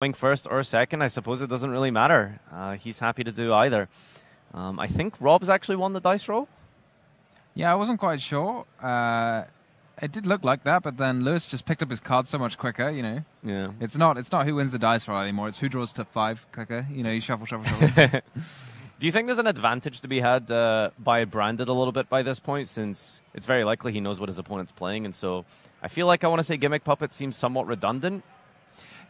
going first or second, I suppose it doesn't really matter. He's happy to do either. I think Rob's actually won the dice roll. Yeah, I wasn't quite sure. It did look like that, but then Lewis just picked up his cards so much quicker, you know. Yeah. It's not who wins the dice roll anymore. It's who draws to 5 quicker. You know, you shuffle, shuffle, shuffle. Do you think there's an advantage to be had by Branded a little bit by this point, since it's very likely he knows what his opponent's playing, and so I feel like I want to say Gimmick Puppet seems somewhat redundant.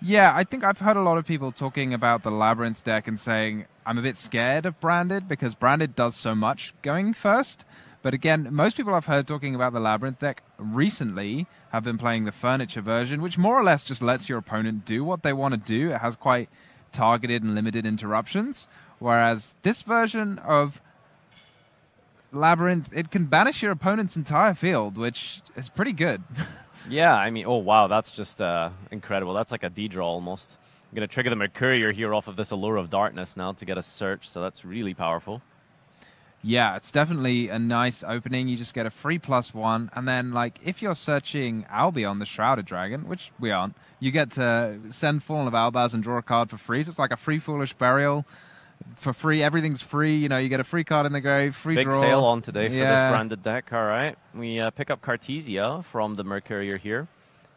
Yeah, I think I've heard a lot of people talking about the Labrynth deck and saying I'm a bit scared of Branded because Branded does so much going first. But again, most people I've heard talking about the Labrynth deck recently have been playing the Furniture version, which more or less just lets your opponent do what they want to do. It has quite targeted and limited interruptions. Whereas this version of Labrynth, it can banish your opponent's entire field, which is pretty good. Yeah, I mean, oh wow, that's just incredible. That's like a D-draw almost. I'm going to trigger the Mercurier here off of this Allure of Darkness now to get a search, so that's really powerful. Yeah, it's definitely a nice opening. You just get a free +1, and then, like, if you're searching Albion, the Shrouded Dragon, which we aren't, you get to send Fallen of Albaz and draw a card for free. So it's like a free Foolish Burial for free. Everything's free. You know, you get a free card in the grave, free Big draw. sale on today for this Branded deck. All right, we pick up Cartesia from the Mercurier here,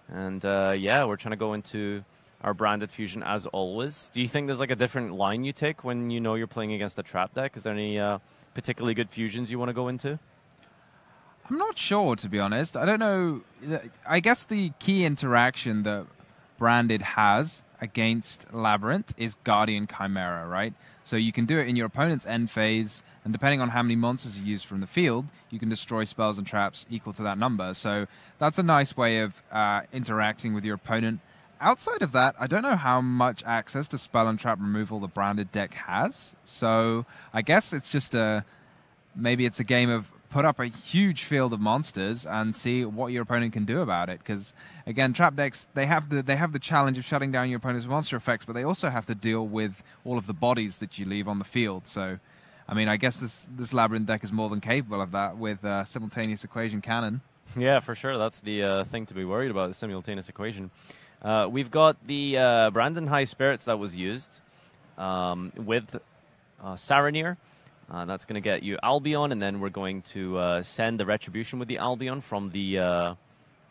and yeah, we're trying to go into our Branded Fusion as always. Do you think there's like a different line you take when you know you're playing against a trap deck? Is there any particularly good fusions you want to go into? I'm not sure, to be honest. I don't know. I guess the key interaction that Branded has against Labrynth is Guardian Chimera, right? So you can do it in your opponent's end phase, and depending on how many monsters you use from the field, you can destroy spells and traps equal to that number. So that's a nice way of interacting with your opponent. Outside of that, I don't know how much access to spell and trap removal the Branded deck has. So I guess it's just maybe it's a game of put up a huge field of monsters and see what your opponent can do about it. Because again, trap decks, they have the challenge of shutting down your opponent's monster effects, but they also have to deal with all of the bodies that you leave on the field. So, I mean, I guess this Labrynth deck is more than capable of that with simultaneous equation cannon. Yeah, for sure. That's the thing to be worried about, the simultaneous equation. We've got the Brandon High Spirits that was used with Saranir. That's going to get you Albion, and then we're going to send the Retribution with the Albion from the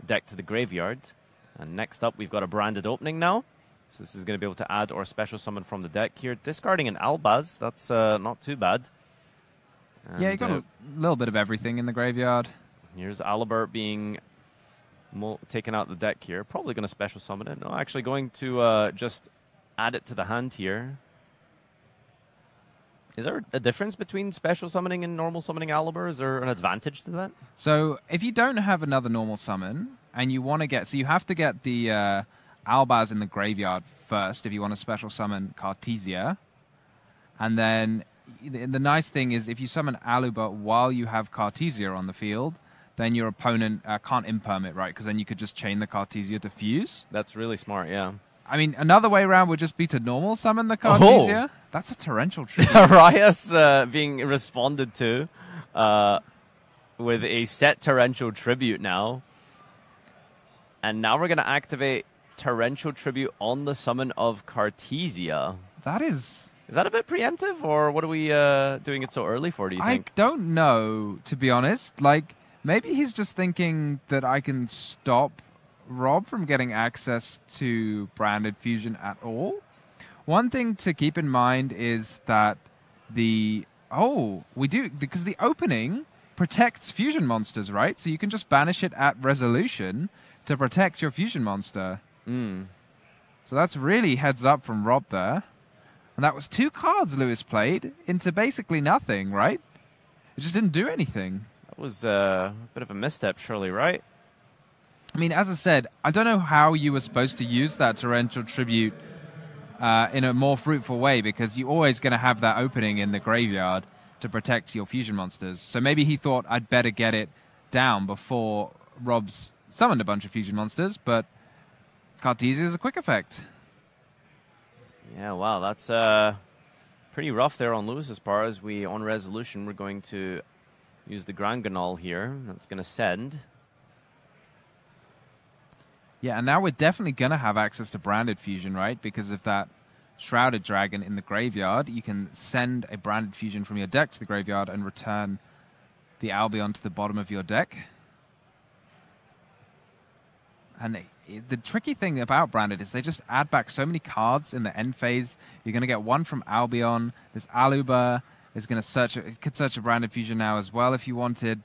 deck to the graveyard. And next up, we've got a Branded Opening now. So this is going to be able to add or special summon from the deck here. Discarding an Albaz, that's not too bad. And, yeah, you got a little bit of everything in the graveyard. Here's Alibert being taken out the deck here. Probably going to special summon it. No, actually going to just add it to the hand here. Is there a difference between special summoning and normal summoning Alibur? Is there an advantage to that? So if you don't have another normal summon and you want to get... So you have to get the Albaz in the graveyard first if you want to special summon Cartesia. And then the nice thing is if you summon Alibur while you have Cartesia on the field, then your opponent can't imperm it, right? Because then you could just chain the Cartesia to fuse. That's really smart, yeah. I mean, another way around would just be to normal summon the Cartesia. Oh. That's a torrential tribute. Arias being responded to with a set torrential tribute now. And now we're going to activate torrential tribute on the summon of Cartesia. That is... Is that a bit preemptive, or what are we doing it so early for, do you think? I don't know, to be honest. Like, maybe he's just thinking that I can stop Rob from getting access to Branded Fusion at all. One thing to keep in mind is that we do, because the opening protects fusion monsters, right? So you can just banish it at resolution to protect your fusion monster. So that's really heads up from Rob there. And that was 2 cards Lewis played into basically nothing, right? It just didn't do anything. That was a bit of a misstep, surely, right? I mean, as I said, I don't know how you were supposed to use that torrential tribute in a more fruitful way, because you're always going to have that opening in the graveyard to protect your fusion monsters. So maybe he thought I'd better get it down before Rob's summoned a bunch of fusion monsters, but Cartesia is a quick effect. Yeah, wow, that's pretty rough there on Lewis's part. As we, on resolution, we're going to use the Grand Ganal here. That's going to send. Yeah, and now we're definitely going to have access to branded fusion, right? Because of that Shrouded Dragon in the graveyard, you can send a branded fusion from your deck to the graveyard and return the Albion to the bottom of your deck. And the tricky thing about branded is they just add back so many cards in the end phase. You're going to get one from Albion. There's Aluba. Is going to search. It could search a branded fusion now as well if you wanted.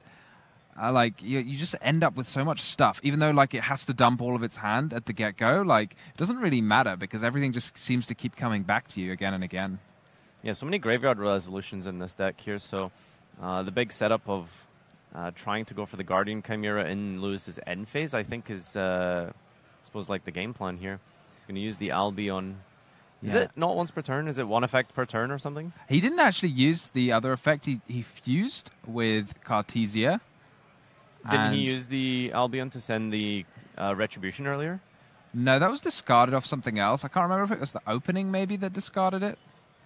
Like you just end up with so much stuff, even though like it has to dump all of its hand at the get-go. Like it doesn't really matter because everything just seems to keep coming back to you again and again. Yeah, so many graveyard resolutions in this deck here. So the big setup of trying to go for the Guardian Chimera in Lewis's end phase, I think, is I suppose like the game plan here. He's going to use the Albion. Is it not once per turn? Is it one effect per turn or something? He didn't actually use the other effect. He fused with Cartesia. Didn't he use the Albion to send the Retribution earlier? No, that was discarded off something else. I can't remember if it was the opening maybe that discarded it.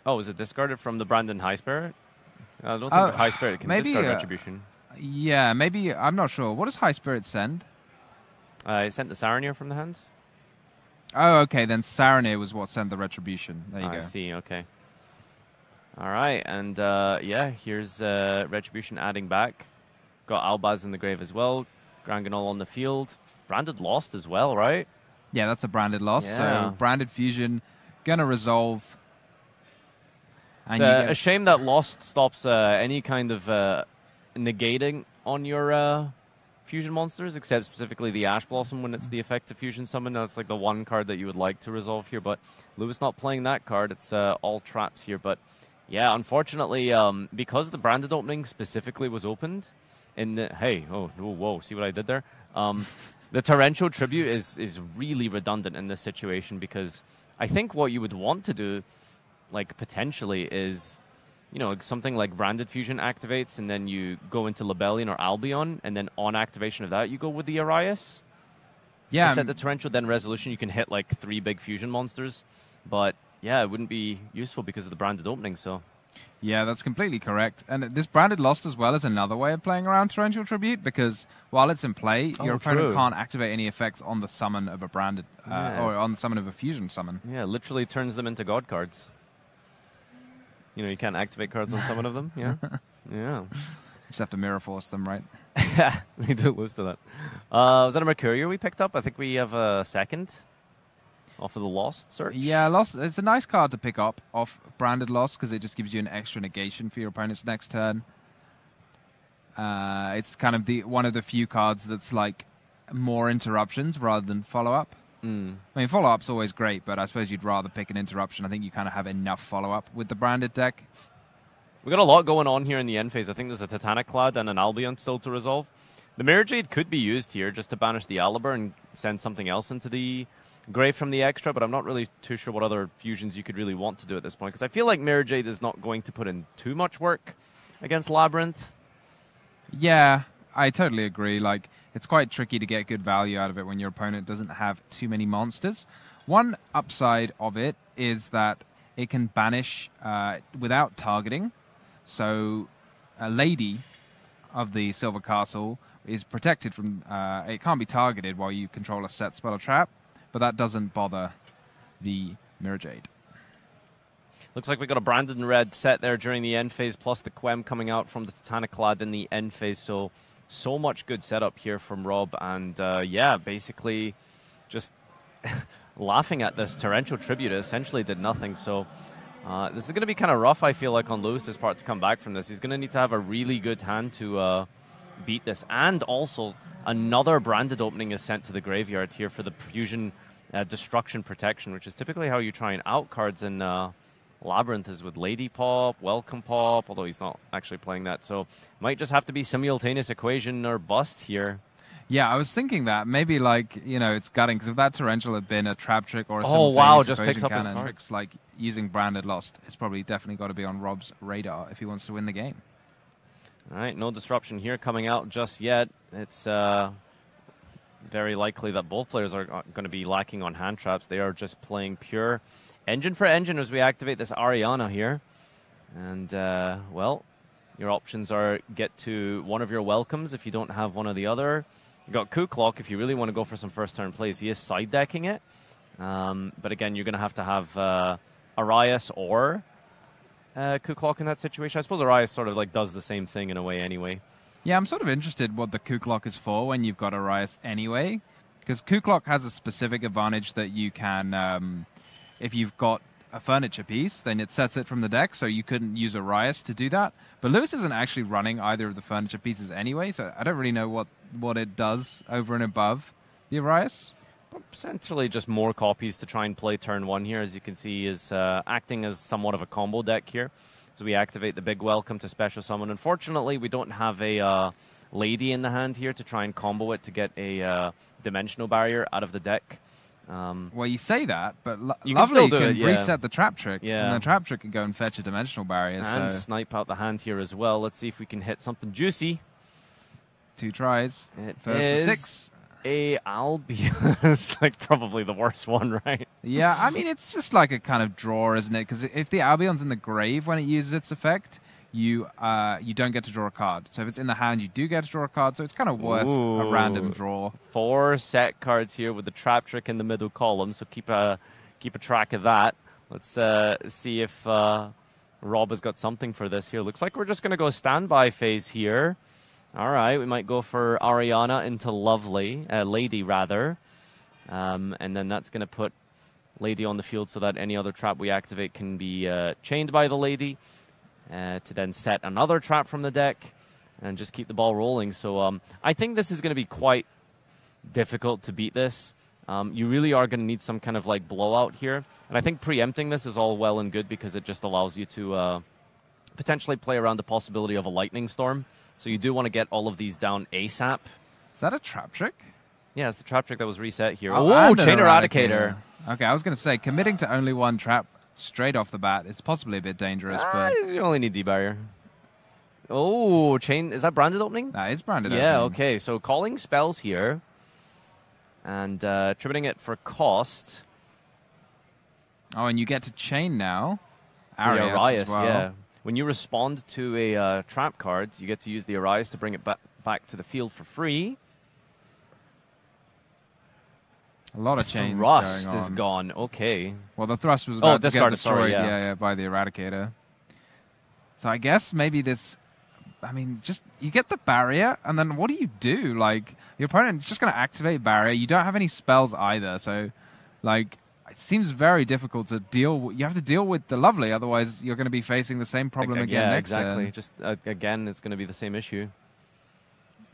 Oh, was it discarded from the Brandon High Spirit? I don't think the High Spirit can discard Retribution. Yeah, maybe. I'm not sure. What does High Spirit send? It sent the Saranir from the hands. Oh, okay. Then Saranir was what sent the Retribution. There you go. I see. Okay. All right. And yeah, here's Retribution adding back. Got Albaz in the grave as well. Granganol on the field. Branded lost as well, right? Yeah, that's a branded loss. Yeah. So branded fusion gonna resolve. It's a shame that lost stops any kind of negating on your fusion monsters, except specifically the Ash Blossom when it's the effective fusion summon. That's like the one card that you would like to resolve here, but Lewis not playing that card. It's all traps here. But yeah, unfortunately, because the branded opening specifically was opened in the whoa, see what I did there? The Torrential Tribute is really redundant in this situation because I think what you would want to do, like potentially, is something like Branded Fusion activates, and then you go into Labellion or Albion, and then on activation of that, you go with the Arias. Yeah. To set the Torrential, then Resolution, you can hit like 3 big fusion monsters. But yeah, it wouldn't be useful because of the branded opening, so. Yeah, that's completely correct. And this branded lost as well is another way of playing around Torrential Tribute because while it's in play, your opponent can't activate any effects on the summon of a branded, or on the summon of a fusion summon. Yeah, literally turns them into god cards. You can't activate cards on summon of them. Yeah, yeah. Just have to mirror force them, right? Yeah, they do lose to that. Was that a Mercurial we picked up? I think we have a second off of the Lost search. Yeah, Lost. It's a nice card to pick up off branded Lost because it just gives you an extra negation for your opponent's next turn. It's kind of one of the few cards that's like more interruptions rather than follow-up. I mean, follow-up's always great, but I suppose you'd rather pick an interruption. I think you kind of have enough follow-up with the branded deck. We got a lot going on here in the end phase. I think there's a Titanic Clad and an Albion still to resolve. The Mirror Jade could be used here just to banish the Aliber and send something else into the grave from the extra, but I'm not really too sure what other fusions you could really want to do at this point, because I feel like Mirror Jade is not going to put in too much work against Labrynth. Yeah, I totally agree. Like, it's quite tricky to get good value out of it when your opponent doesn't have too many monsters. One upside of it is that it can banish without targeting. So a Lady of the Silver Castle is protected from... it can't be targeted while you control a set spell or trap, but that doesn't bother the Mirror Jade. Looks like we got a Branded in red set there during the end phase, plus the Quem coming out from the Titanic Clad in the end phase. So much good setup here from Rob. And yeah, basically just laughing at this Torrential Tribute. It essentially did nothing. So this is going to be kind of rough, I feel like, on Lewis's part to come back from this. He's going to need to have a really good hand to beat this. And also, another Branded opening is sent to the graveyard here for the Fusion Destruction Protection, which is typically how you try and out cards in Labrynth, is with Lady Pop, Welcome Pop, although he's not actually playing that. So might just have to be Simultaneous Equation or bust here. Yeah, I was thinking that. Maybe, like, it's gutting, because if that Torrential had been a trap trick or a just picks up his cards. It's like using Branded Lost. It's probably definitely got to be on Rob's radar if he wants to win the game. All right, no disruption here coming out just yet. It's very likely that both players are going to be lacking on hand traps. They are just playing pure engine for engine as we activate this Ariana here. And, well, your options are get to one of your welcomes if you don't have one or the other. You got Coup Clock if you really want to go for some first turn plays. He is side decking it. But again, you're going to have Arias or Coup Clock in that situation. I suppose Arias sort of like does the same thing in a way anyway. Yeah, I'm sort of interested what the Coup Clock is for when you've got Arias anyway. Because Coup Clock has a specific advantage that you can, if you've got a furniture piece, then it sets it from the deck, so you couldn't use Arias to do that. But Lewis isn't actually running either of the furniture pieces anyway, so I don't really know what it does over and above the Arias. Essentially just more copies to try and play turn 1 here. As you can see, is acting as somewhat of a combo deck here. So we activate the big welcome to special summon. Unfortunately, we don't have a lady in the hand here to try and combo it to get a dimensional barrier out of the deck. Well, you say that, but you Lovely can reset the trap trick. Yeah. And the trap trick can go and fetch a dimensional barrier. And so snipe out the hand here as well. Let's see if we can hit something juicy. 2 tries. It First is to 6. a Albion. It's like probably the worst one, right? Yeah, I mean, it's just like a kind of draw, isn't it? Because if the Albion's in the grave when it uses its effect, you don't get to draw a card. So if it's in the hand, you do get to draw a card. So it's kind of worth a random draw. 4 set cards here with the trap trick in the middle column. So keep a track of that. Let's see if Rob has got something for this here. Looks like we're just going to go standby phase here. All right, we might go for Ariana into Lady rather. And then that's going to put Lady on the field so that any other trap we activate can be chained by the Lady. To then set another trap from the deck and just keep the ball rolling. So I think this is going to be quite difficult to beat this. You really are going to need some kind of like blowout here. And I think preempting this is all well and good because it just allows you to potentially play around the possibility of a lightning storm. So you do want to get all of these down ASAP. Is that a trap trick? Yeah, it's the trap trick that was reset here. Oh, Chain Eradicator. Okay, I was going to say, committing to only one trap straight off the bat is possibly a bit dangerous, but you only need D-barrier. Oh, chain. Is that branded opening? That is branded opening. Yeah, opening. Okay. So calling spells here and tributing it for cost. Oh, and you get to chain now. Arias, as well. Yeah. When you respond to a trap card, you get to use the Arias to bring it back to the field for free. A lot of chains Thrust going on. is gone. Okay. Well, the thrust was about to get destroyed yeah, by the Eradicator. So I guess maybe this... I mean, just you get the barrier, and then what do? Like, your opponent's just going to activate barrier. You don't have any spells either, so, like, it seems very difficult to deal. You have to deal with the Lovely, otherwise you're going to be facing the same problem again next exactly. turn. Just again, it's going to be the same issue.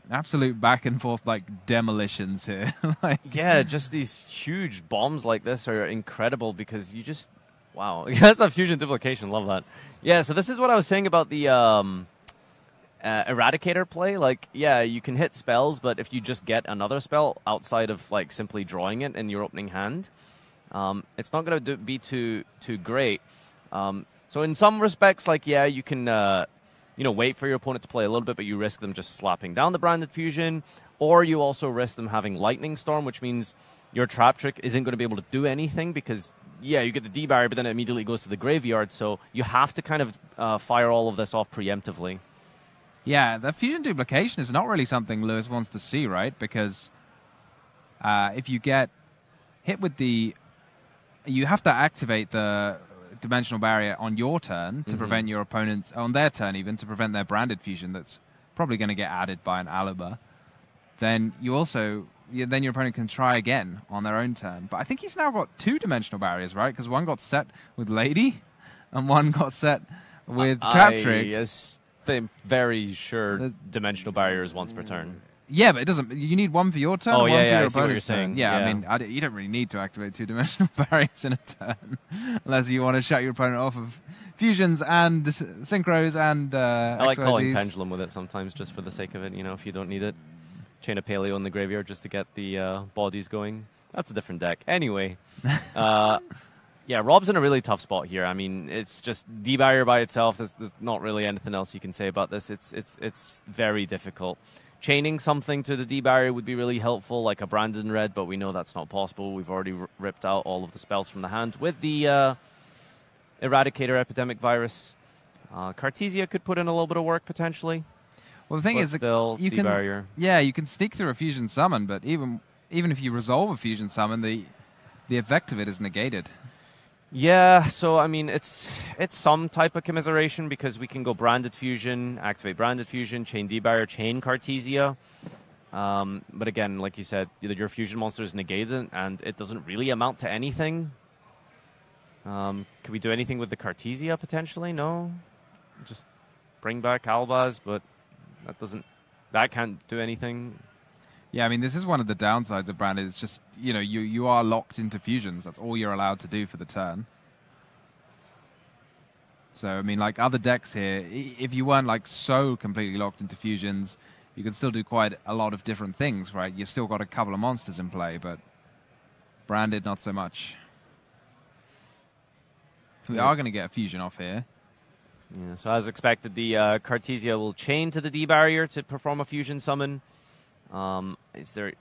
Absolute back and forth like demolitions here. Like, yeah, just these huge bombs like this are incredible because you just wow. That's a fusion duplication. Love that. Yeah, so this is what I was saying about the Eradicator play. Like, yeah, you can hit spells, but if you just get another spell outside of like simply drawing it in your opening hand, it's not going to be too great. So in some respects, like, yeah, you can wait for your opponent to play a little bit, but you risk them just slapping down the branded fusion, or you also risk them having lightning storm, which means your trap trick isn't going to be able to do anything because, yeah, you get the D barrier, but then it immediately goes to the graveyard. So you have to kind of fire all of this off preemptively. Yeah, the fusion duplication is not really something Lewis wants to see, right? Because if you get hit with the... You have to activate the dimensional barrier on your turn to prevent your opponents... On their turn, even, to prevent their branded fusion that's probably going to get added by an Aluba. Then you also... Then your opponent can try again on their own turn. But I think he's now got 2 dimensional barriers, right? Because one got set with Lady, and one got set with Trap Trick. I'm very sure dimensional barrier is once per turn. Yeah, but it doesn't. You need one for your turn. Oh, or one for your I see what you're opponent's turn. saying. Yeah, I mean, you don't really need to activate 2 dimensional barriers in a turn, unless you want to shut your opponent off of fusions and synchros and. I like XYZs. calling pendulum with it sometimes, just for the sake of it. You know, if you don't need it, chain a paleo in the graveyard just to get the bodies going. That's a different deck. Anyway, yeah, Rob's in a really tough spot here. I mean, it's just D-barrier by itself. There's not really anything else you can say about this. It's very difficult. Chaining something to the D-barrier would be really helpful, like a Brandon Red, but we know that's not possible. We've already ripped out all of the spells from the hand with the Eradicator Epidemic Virus. Cartesia could put in a little bit of work, potentially. Well, the thing But is, still, you can, debarrier. yeah, you can sneak through a fusion summon, but even if you resolve a fusion summon, the effect of it is negated. Yeah, so I mean, it's some type of commiseration because we can go Branded Fusion, activate Branded Fusion, chain debarrier, chain Cartesia. But again, like you said, your fusion monster is negated, and it doesn't really amount to anything. Could we do anything with the Cartesia potentially? No, just bring back Albaz, but that can't do anything. Yeah, I mean, this is one of the downsides of Branded. It's just, you are locked into fusions. That's all you're allowed to do for the turn. So, I mean, like other decks here, if you weren't like so completely locked into fusions, you could still do quite a lot of different things, right? You've still got a couple of monsters in play, but Branded, not so much. We are going to get a fusion off here. Yeah, so as expected, the Cartesia will chain to the debarrier to perform a fusion summon. Is there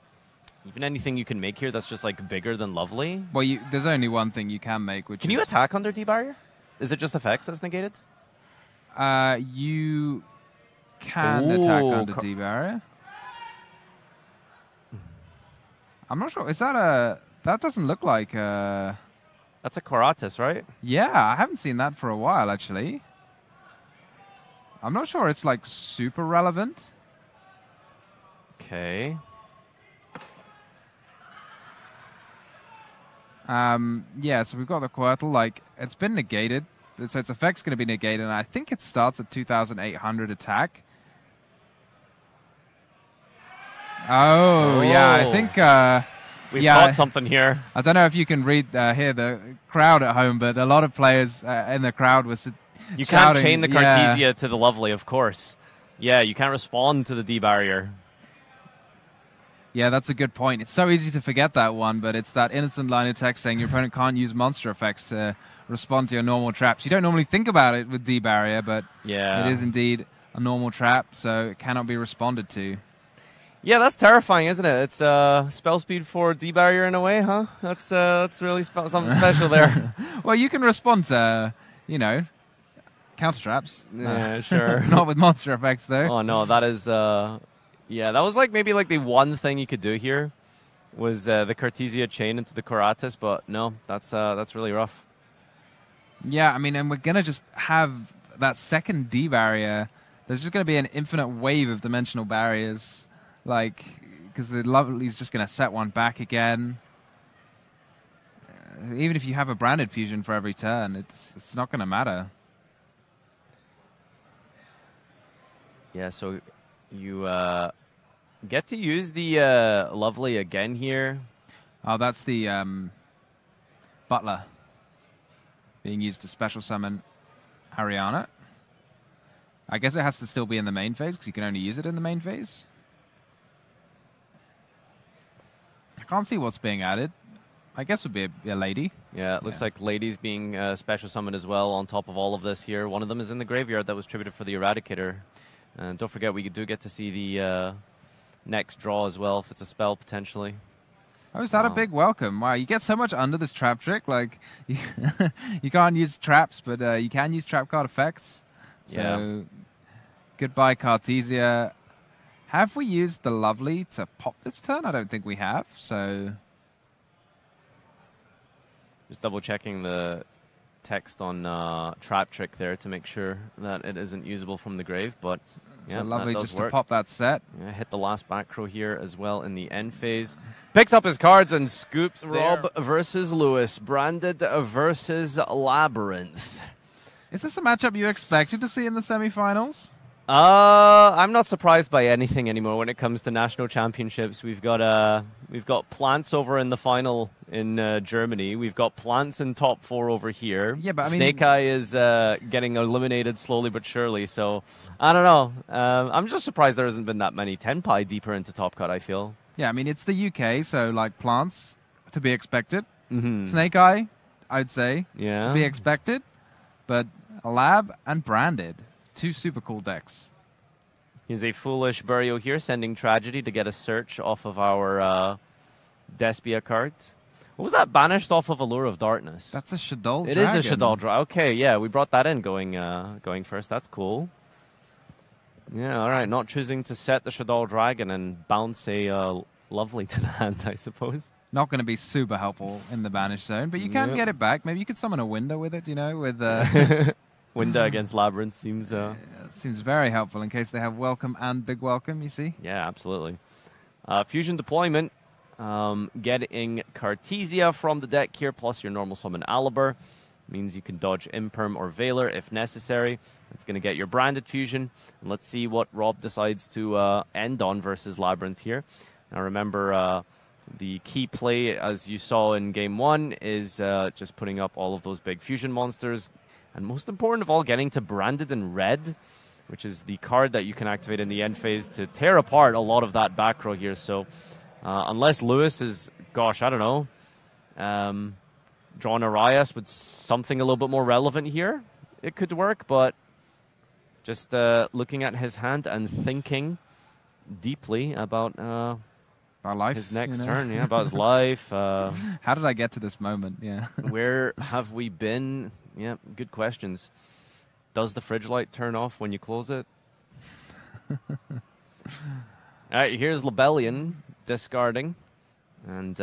even anything you can make here that's just like bigger than Lovely? Well, there's only one thing you can make, which can you attack under debarrier? Is it just effects that's negated? You can attack under debarrier. I'm not sure. Is that that doesn't look like That's a Koratis, right? Yeah, I haven't seen that for a while, actually. I'm not sure it's like super relevant. Okay. Yeah, so we've got the Quirtle, like, it's been negated, so its effect's going to be negated, and I think it starts at 2,800 attack. Oh, yeah, I think... We've got something here. I don't know if you can hear the crowd at home, but a lot of players in the crowd was You shouting, can't chain the Cartesia to the Lovely, of course. Yeah, you can't respond to the debarrier. Yeah, that's a good point. It's so easy to forget that one, but it's that innocent line of text saying your opponent can't use monster effects to respond to your normal traps. You don't normally think about it with debarrier, but it is indeed a normal trap, so it cannot be responded to. Yeah, that's terrifying, isn't it? It's spell speed for debarrier in a way, huh? That's really something special there. Well, you can respond to, counter traps. Yeah, sure. Not with monster effects, though. Oh, no, that is... yeah, that was maybe the one thing you could do here was the Cartesia chain into the Koratis, but no, that's really rough. Yeah, I mean, and we're going to just have that second debarrier. There's just going to be an infinite wave of dimensional barriers, because the Lovely's just going to set one back again. Even if you have a branded fusion for every turn, it's not going to matter. Yeah, so you get to use the Lovely again here. Oh, that's the Butler being used to special summon Ariana. I guess it has to still be in the main phase because you can only use it in the main phase. I can't see what's being added. I guess it would be a lady. Yeah, it looks like Lady's being special summoned as well on top of all of this here. One of them is in the graveyard that was tributed for the Eradicator. And don't forget, we do get to see the next draw as well, if it's a spell, potentially. Oh, is that a big welcome? Wow, you get so much under this trap trick. You can't use traps, but you can use trap card effects. So, goodbye, Cartesia. Have we used the Lovely to pop this turn? I don't think we have, so... Just double-checking the text on Trap Trick there to make sure that it isn't usable from the grave, but so Lovely just to pop that set. Yeah, hit the last back row here as well in the end phase. Picks up his cards and scoops Rob versus Lewis. Branded versus Labrynth. Is this a matchup you expected to see in the semifinals? I'm not surprised by anything anymore when it comes to national championships. We've got Plants over in the final in Germany. We've got Plants in top 4 over here. Yeah, but I mean, Snake Eye is getting eliminated slowly but surely. So I don't know. I'm just surprised there hasn't been that many Tenpai deeper into top cut, I feel. Yeah, I mean it's the UK, so Plants to be expected. Mm-hmm. Snake Eye, I'd say, to be expected. But Lab and Branded. 2 super cool decks. Here's a foolish Burial here, sending Tragedy to get a search off of our Despia card. What was that banished off of Allure of Darkness? That's a Shaddoll Dragon. It is a Shaddoll Dragon. Okay, yeah, we brought that in going first. That's cool. Yeah, all right. Not choosing to set the Shadow Dragon and bounce a Lovely to the hand, I suppose. Not going to be super helpful in the banished zone, but you can get it back. Maybe you could summon a window with it, you know, with... Window against Labrynth seems... seems very helpful in case they have Welcome and Big Welcome, you see? Yeah, absolutely. Fusion deployment, getting Cartesia from the deck here, plus your normal summon Alibur. Means you can dodge Imperm or Veiler if necessary. It's going to get your branded fusion. And let's see what Rob decides to end on versus Labrynth here. Now remember, the key play, as you saw in Game 1, is just putting up all of those big fusion monsters. And most important of all, getting to Branded in Red, which is the card that you can activate in the end phase to tear apart a lot of that back row here. So unless Lewis is, gosh, I don't know, drawing Arias with something a little bit more relevant here, it could work. But just looking at his hand and thinking deeply about life, his next turn, about his life. How did I get to this moment? Yeah. Where have we been? Yeah, good questions. Does the fridge light turn off when you close it? All right, here's Lebellion discarding and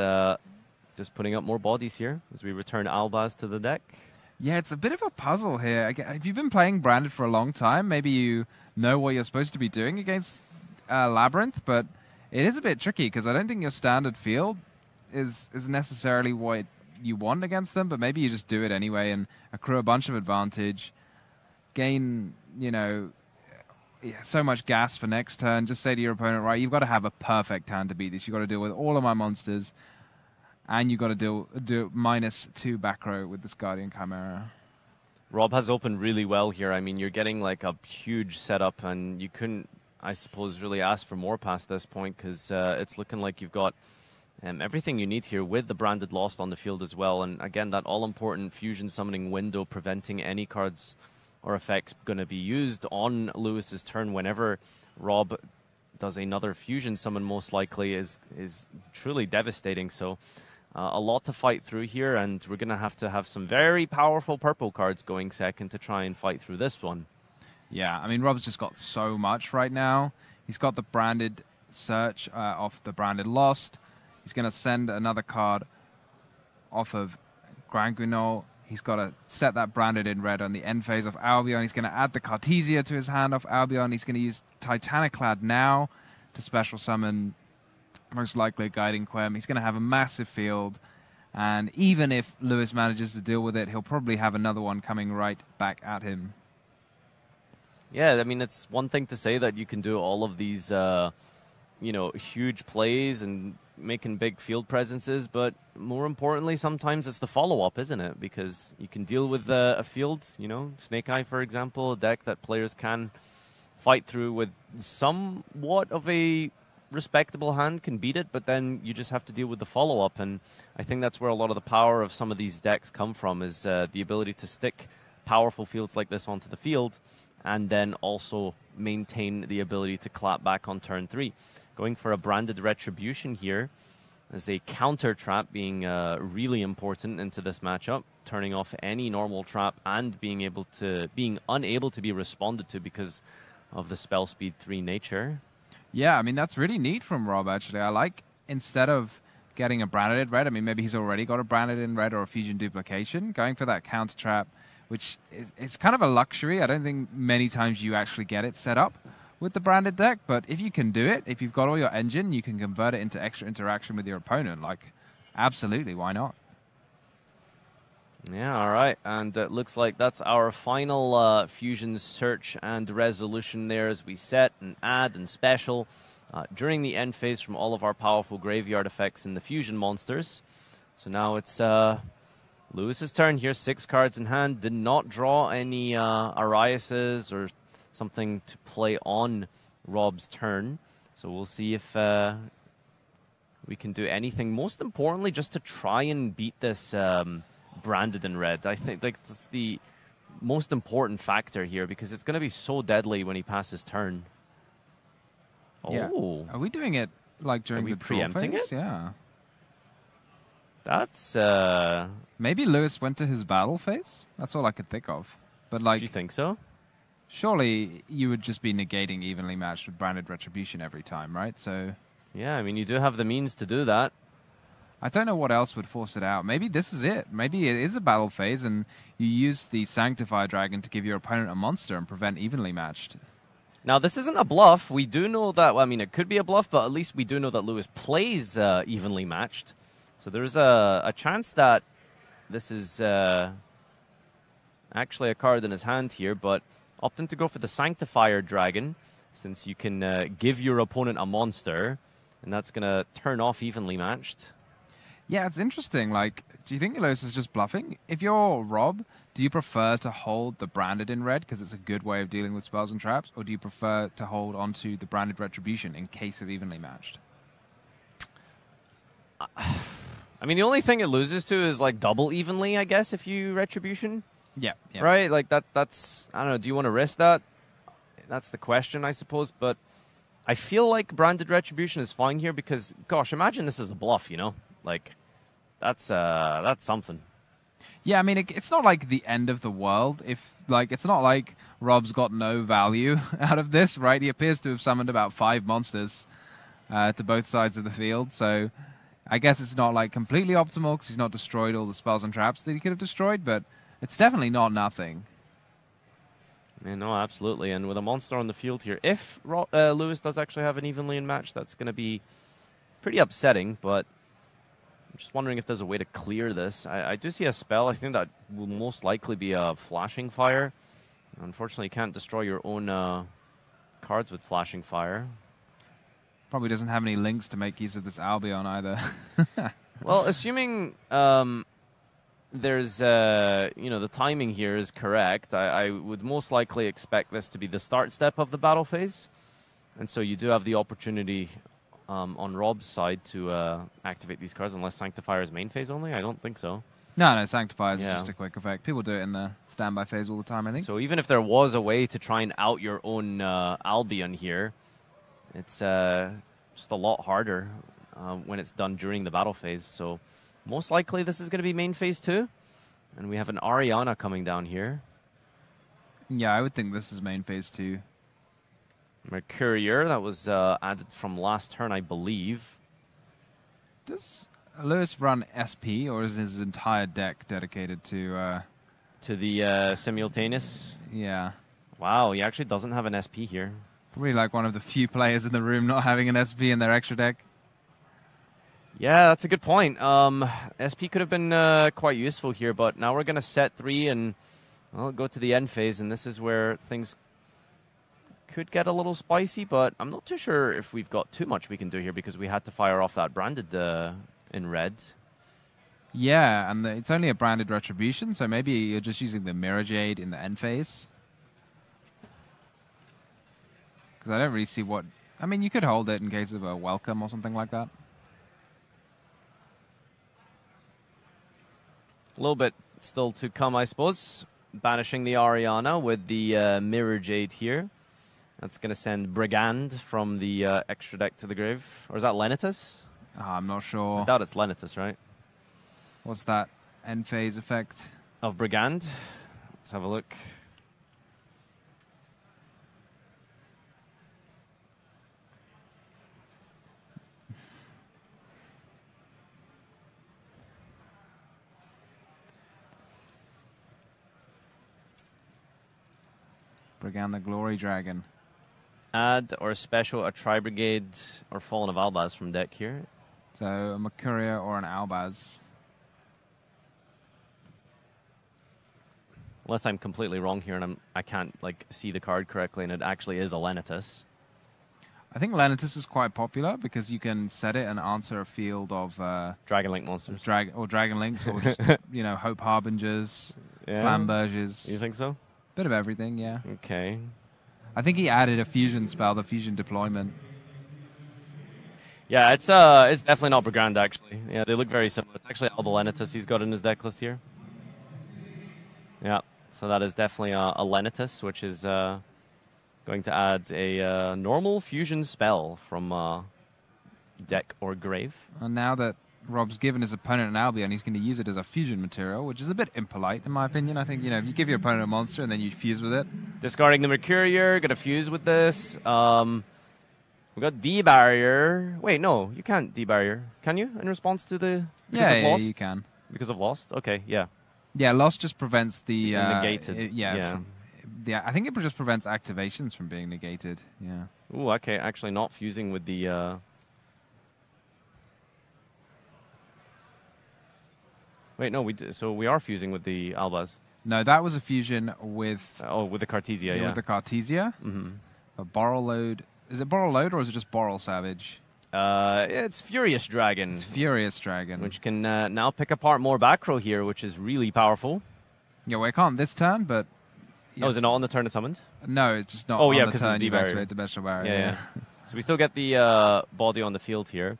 just putting up more bodies here as we return Albaz to the deck. Yeah, it's a bit of a puzzle here. If you've been playing Branded for a long time, maybe you know what you're supposed to be doing against Labrynth, but it is a bit tricky because I don't think your standard field is necessarily what you want against them, but maybe you just do it anyway and accrue a bunch of advantage, gain, so much gas for next turn. Just say to your opponent, right, you've got to have a perfect hand to beat this. You've got to deal with all of my monsters, and you've got to do -2 back row with this Guardian Chimera. Rob has opened really well here. I mean, you're getting like a huge setup, and you couldn't, I suppose, really ask for more past this point because it's looking like you've got everything you need here with the Branded Lost on the field as well. And again, that all-important fusion summoning window preventing any cards or effects going to be used on Lewis's turn whenever Rob does another fusion summon, most likely, is truly devastating. So a lot to fight through here, and we're going to have some very powerful purple cards going second to try and fight through this one. Yeah, I mean, Rob's just got so much right now. He's got the Branded Search off the Branded Lost. He's going to send another card off of Granguinol. He's got to set that Branded in Red on the end phase of Albion. He's going to add the Cartesia to his hand off Albion. He's going to use Titaniclad now to special summon, most likely, Guiding Quem. He's going to have a massive field. And even if Lewis manages to deal with it, he'll probably have another one coming right back at him. Yeah, I mean, it's one thing to say that you can do all of these, huge plays and making big field presences, but more importantly, sometimes it's the follow-up, isn't it? Because you can deal with a field, Snake Eye, for example, a deck that players can fight through with somewhat of a respectable hand, can beat it, but then you just have to deal with the follow-up, and I think that's where a lot of the power of some of these decks come from, is the ability to stick powerful fields like this onto the field, and then also maintain the ability to clap back on turn 3. Going for a Branded Retribution here as a counter trap being really important into this matchup, turning off any normal trap and being unable to be responded to because of the spell speed 3 nature. Yeah, I mean, that's really neat from Rob, actually. I like, instead of getting a Branded in Red, I mean, maybe he's already got a Branded in Red or a Fusion Duplication, going for that counter trap, which is kind of a luxury. I don't think many times you actually get it set up with the Branded deck, but if you can do it, if you've got all your engine, you can convert it into extra interaction with your opponent. Like, absolutely, why not? Yeah, all right, and it looks like that's our final Fusion Search and Resolution there as we set and add and special during the end phase from all of our powerful graveyard effects in the Fusion monsters. So now it's Lewis's turn here, 6 cards in hand, did not draw any Ariases or something to play on Rob's turn. So we'll see if we can do anything. Most importantly, just to try and beat this Branded in Red. I think that's the most important factor here because it's going to be so deadly when he passes turn. Yeah. Oh. Are we doing it like during the preempting phase? it? Yeah. That's maybe Lewis went to his battle phase? That's all I could think of. But like, do you think so? surely you would just be negating evenly matched with branded retribution every time, right? So Yeah, I mean, you do have the means to do that. I don't know what else would force it out. Maybe this is it. Maybe it is a battle phase, and you use the Sanctifier Dragon to give your opponent a monster and prevent evenly matched. Now, this isn't a bluff. We do know that, well, I mean, it could be a bluff, but at least we do know that Lewis plays evenly matched. So there's a chance that this is actually a card in his hand here, but opting to go for the Sanctifier Dragon, since you can give your opponent a monster, and that's going to turn off evenly matched. Yeah, it's interesting. Like, do you think Lewis is just bluffing? If you're Rob, do you prefer to hold the branded in red because it's a good way of dealing with spells and traps, or do you prefer to hold onto the branded retribution in case of evenly matched? I mean, the only thing it loses to is like double evenly, I guess, if you retribution. Yeah. Right? Like that's I don't know, do you want to risk that? That's the question, I suppose, but I feel like branded retribution is fine here because gosh, imagine this is a bluff, you know? Like that's something. Yeah, I mean, it's not like the end of the world. If like, it's not like Rob's got no value out of this, right? He appears to have summoned about 5 monsters to both sides of the field. So I guess it's not like completely optimal because he's not destroyed all the spells and traps that he could have destroyed, but it's definitely not nothing. Yeah, no, absolutely. And with a monster on the field here, if Lewis does actually have an evenly in match, that's going to be pretty upsetting, but I'm just wondering if there's a way to clear this. I do see a spell. I think that will most likely be a Flashing Fire. Unfortunately, you can't destroy your own cards with Flashing Fire. Probably doesn't have any links to make use of this Albion either. Well, assuming there's, the timing here is correct, I would most likely expect this to be the start step of the battle phase. And so you do have the opportunity on Rob's side to activate these cards, unless Sanctifier is main phase only. I don't think so. No, Sanctifier is just a quick effect. People do it in the standby phase all the time, I think. So even if there was a way to try and out your own Albion here, it's just a lot harder when it's done during the battle phase. So most likely this is going to be main phase 2. And we have an Ariana coming down here. Yeah, I would think this is main phase 2. Mercurier, that was added from last turn, I believe. Does Lewis run SP, or is his entire deck dedicated to the simultaneous? Yeah. Wow, he actually doesn't have an SP here. Probably like one of the few players in the room not having an SP in their extra deck. Yeah, that's a good point. SP could have been quite useful here, but now we're going to set 3 and go to the end phase, and this is where things could get a little spicy, but I'm not too sure if we've got too much we can do here because we had to fire off that branded in red. Yeah, and it's only a branded retribution, so maybe you're just using the Mirror Jade in the end phase. Because I don't really see what... I mean, you could hold it in case of a welcome or something like that. A little bit still to come, I suppose. Banishing the Ariana with the Mirror Jade here. That's going to send Brigand from the extra deck to the grave. Or is that Lenitus? I'm not sure. I doubt it's Lenitus, right? What's that end phase effect? Of Brigand. Let's have a look. Brigand the Glory Dragon. Add or special a Tri-Brigade or Fallen of Albaz from deck here. So a Mercuria or an Albaz. Unless I'm completely wrong here and I can't see the card correctly and it actually is a Lenitus. I think Lenitus is quite popular because you can set it and answer a field of Dragonlink monsters. Dragonlinks or just Hope Harbingers, Flamberges. You think so? Bit of everything, yeah. Okay. I think he added a fusion spell, the fusion deployment. Yeah, it's definitely not Brigand actually. Yeah, they look very similar. It's actually Alba Lenitus he's got in his deck list here. Yeah, so that is definitely a Lenitus, which is going to add a normal fusion spell from deck or grave. And now that Rob's given his opponent an Albion, he's going to use it as a fusion material, which is a bit impolite in my opinion. I think, if you give your opponent a monster and then you fuse with it, Discarding the Mercurier, gonna fuse with this. We got D-Barrier. Wait, no, you can't D-Barrier. Can you, in response to the... Yeah, you can. Because of Lost? Okay, yeah. Yeah, Lost just prevents the... negated. Yeah. I think it just prevents activations from being negated. Yeah. Ooh, okay, actually not fusing with the... Wait, no, so we are fusing with the Albaz. No, that was a fusion with... with the Cartesia, yeah. With the Cartesia. Mm-hmm. A Boral Load... Is it Boral Load or is it just Boral Savage? It's Furious Dragon. It's Furious Dragon. Which can now pick apart more back row here, which is really powerful. Yeah, well, I can't this turn, but... Yes. Oh, is it not on the turn it's summoned? No, it's just not on the turn you activate the Dimensional Barrier. Yeah. So we still get the body on the field here.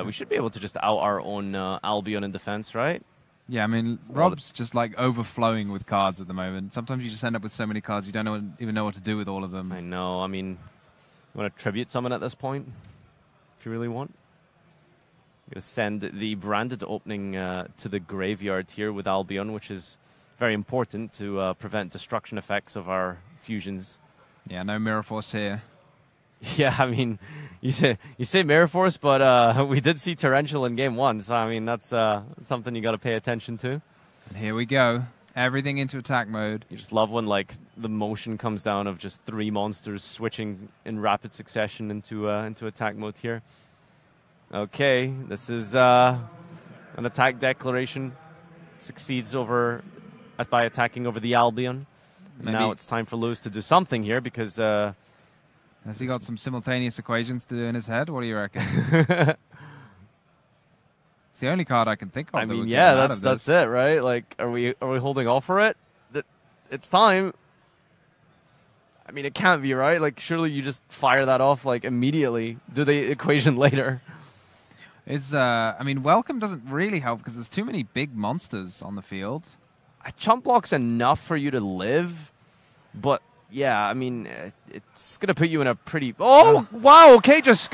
We should be able to just out our own Albion in defense, right? Yeah, I mean, Rob's just like overflowing with cards at the moment. Sometimes you just end up with so many cards you don't even know what to do with all of them. I know. I mean, you want to tribute summon at this point? If you really want. I'm going to send the branded opening to the graveyard here with Albion, which is very important to prevent destruction effects of our fusions. Yeah, no Mirror Force here. Yeah, I mean, you say Mirror Force, but we did see Torrential in game 1, so I mean that's something you got to pay attention to. And here we go, everything into attack mode. You just love when like the motion comes down of just 3 monsters switching in rapid succession into attack mode here. Okay, this is an attack declaration. Succeeds over by attacking over the Albion. Now it's time for Lewis to do something here because. Has he got some simultaneous equations to do in his head? What do you reckon? It's the only card I can think of. I mean, yeah, that's it, right? Like, are we holding off for it? It's time. I mean, it can't be, right? Like, surely you just fire that off like immediately. Do the equation later. I mean, Welcome doesn't really help because there's too many big monsters on the field. A chump block's enough for you to live, but. Yeah, I mean, it's going to put you in a pretty... Oh, wow, okay, just...